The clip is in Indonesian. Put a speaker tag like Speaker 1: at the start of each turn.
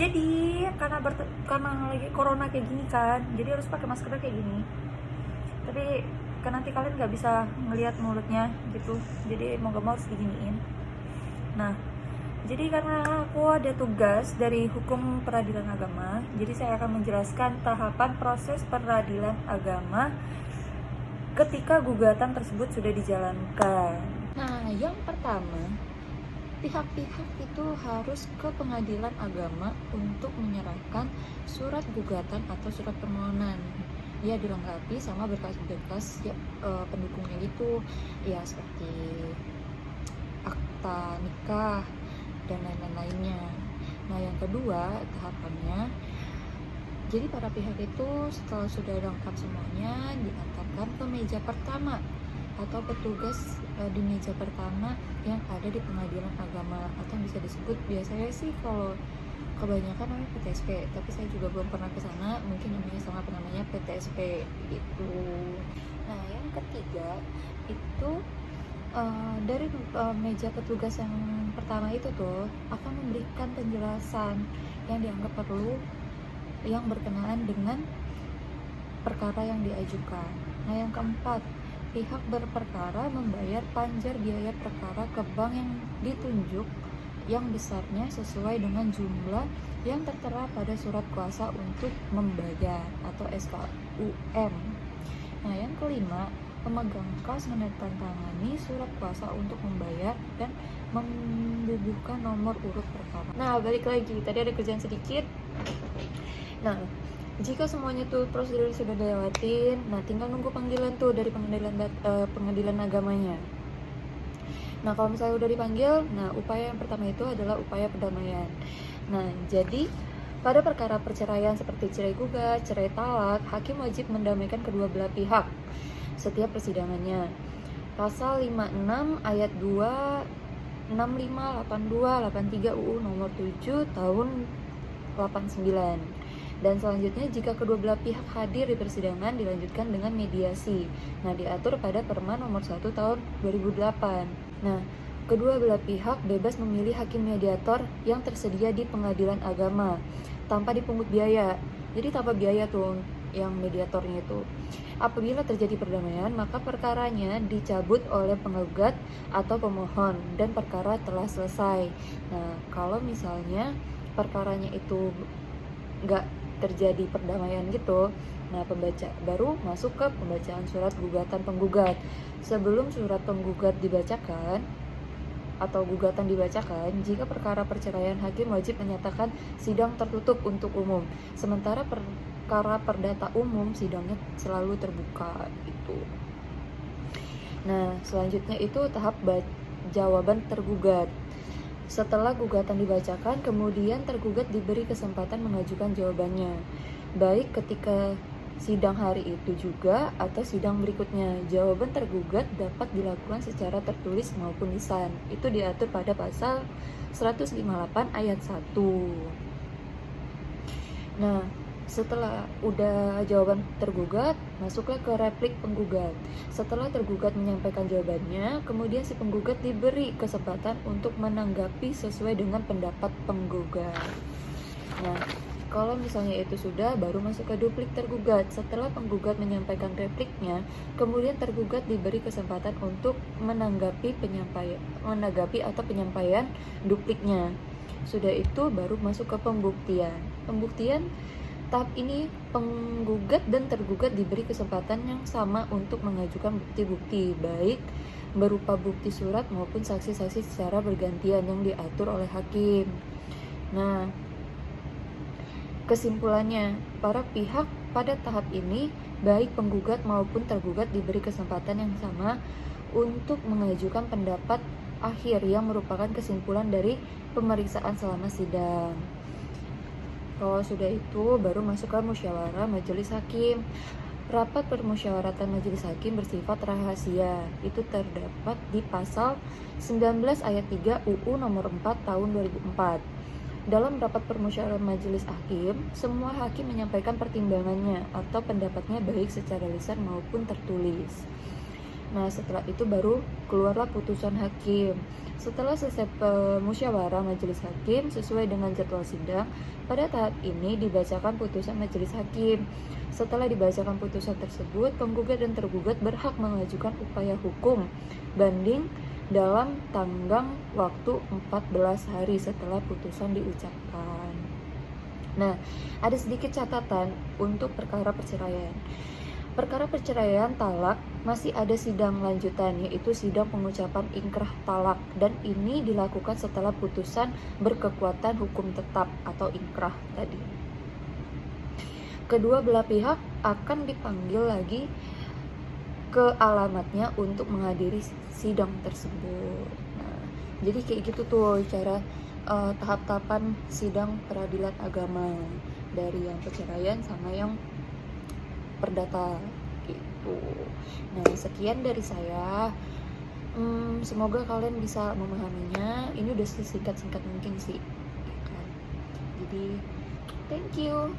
Speaker 1: Jadi karena lagi corona kayak gini kan, jadi harus pakai masker kayak gini. Tapi kan nanti kalian nggak bisa ngelihat mulutnya gitu, jadi mau gak mau harus diginiin. Nah, jadi karena aku ada tugas dari hukum peradilan agama, jadi saya akan menjelaskan tahapan proses peradilan agama ketika gugatan tersebut sudah dijalankan. Nah, yang pertama, pihak-pihak itu harus ke pengadilan agama untuk menyerahkan surat gugatan atau surat permohonan. Ya, dilengkapi sama berkas-berkas ya, pendukungnya gitu, ya seperti akta nikah dan lain-lainnya. Nah, yang kedua tahapannya, jadi para pihak itu setelah sudah lengkap semuanya diantarkan ke meja pertama atau petugas di meja pertama yang ada di pengadilan agama, atau bisa disebut biasanya sih kalau kebanyakan namanya PTSP, tapi saya juga belum pernah ke sana, mungkin namanya sama namanya PTSP itu. Nah, yang ketiga itu dari meja petugas yang pertama itu tuh akan memberikan penjelasan yang dianggap perlu yang berkenaan dengan perkara yang diajukan. Nah, yang keempat, pihak berperkara membayar panjar biaya perkara ke bank yang ditunjuk yang besarnya sesuai dengan jumlah yang tertera pada surat kuasa untuk membayar atau SKUM. Nah, yang kelima, pemegang kas menandatangani surat kuasa untuk membayar dan membubuhkan nomor urut perkara. Nah, balik lagi, tadi ada kerjaan sedikit. Nah, jika semuanya tuh prosedur sudah dilewatin, nah tinggal nunggu panggilan tuh dari pengadilan agamanya. Nah, kalau misalnya udah dipanggil, nah upaya yang pertama itu adalah upaya perdamaian. Nah, jadi pada perkara perceraian seperti cerai gugat, cerai talak, hakim wajib mendamaikan kedua belah pihak setiap persidangannya. Pasal 56 ayat 2, 65, 82, 83 UU nomor 7 tahun 89. Dan selanjutnya, jika kedua belah pihak hadir di persidangan, dilanjutkan dengan mediasi. Nah, diatur pada Perma nomor 1 tahun 2008. Nah, kedua belah pihak bebas memilih hakim mediator yang tersedia di pengadilan agama tanpa dipungut biaya. Jadi tanpa biaya tuh yang mediatornya itu. Apabila terjadi perdamaian, maka perkaranya dicabut oleh penggugat atau pemohon dan perkara telah selesai. Nah, kalau misalnya perkaranya itu nggak terjadi perdamaian gitu, nah pembaca baru masuk ke pembacaan surat gugatan penggugat. Sebelum surat penggugat dibacakan atau gugatan dibacakan, jika perkara perceraian, hakim wajib menyatakan sidang tertutup untuk umum. Sementara perkara perdata umum sidangnya selalu terbuka itu. Nah, selanjutnya itu tahap jawaban tergugat. Setelah gugatan dibacakan, kemudian tergugat diberi kesempatan mengajukan jawabannya, baik ketika sidang hari itu juga atau sidang berikutnya. Jawaban tergugat dapat dilakukan secara tertulis maupun lisan. Itu diatur pada pasal 158 ayat 1. Nah, setelah udah jawaban tergugat, masuklah ke replik penggugat. Setelah tergugat menyampaikan jawabannya, kemudian si penggugat diberi kesempatan untuk menanggapi sesuai dengan pendapat penggugat. Nah, kalau misalnya itu sudah, baru masuk ke duplik tergugat. Setelah penggugat menyampaikan repliknya, kemudian tergugat diberi kesempatan untuk menanggapi atau penyampaian dupliknya. Sudah itu baru masuk ke pembuktian. Tahap ini penggugat dan tergugat diberi kesempatan yang sama untuk mengajukan bukti-bukti, baik berupa bukti surat maupun saksi-saksi secara bergantian yang diatur oleh hakim. Nah, kesimpulannya, para pihak pada tahap ini, baik penggugat maupun tergugat diberi kesempatan yang sama untuk mengajukan pendapat akhir yang merupakan kesimpulan dari pemeriksaan selama sidang. Kalau sudah itu, baru masuk ke musyawarah majelis hakim. Rapat permusyawaratan majelis hakim bersifat rahasia. Itu terdapat di pasal 19 ayat 3 UU nomor 4 tahun 2004. Dalam rapat permusyawaratan majelis hakim, semua hakim menyampaikan pertimbangannya atau pendapatnya baik secara lisan maupun tertulis. Nah, setelah itu baru keluarlah putusan hakim. Setelah selesai musyawarah majelis hakim sesuai dengan jadwal sidang, pada tahap ini dibacakan putusan majelis hakim. Setelah dibacakan putusan tersebut, penggugat dan tergugat berhak mengajukan upaya hukum banding dalam tenggang waktu 14 hari setelah putusan diucapkan. Nah, ada sedikit catatan untuk perkara perceraian. Perkara perceraian talak masih ada sidang lanjutan, yaitu sidang pengucapan ingkrah talak, dan ini dilakukan setelah putusan berkekuatan hukum tetap atau ingkrah tadi. Kedua belah pihak akan dipanggil lagi ke alamatnya untuk menghadiri sidang tersebut. Nah, jadi kayak gitu tuh cara tahap-tahapan sidang peradilan agama dari yang perceraian sama yang perdata gitu. Nah, sekian dari saya. Semoga kalian bisa memahaminya. Ini udah sesingkat-singkat mungkin sih, ya kan? Jadi, thank you.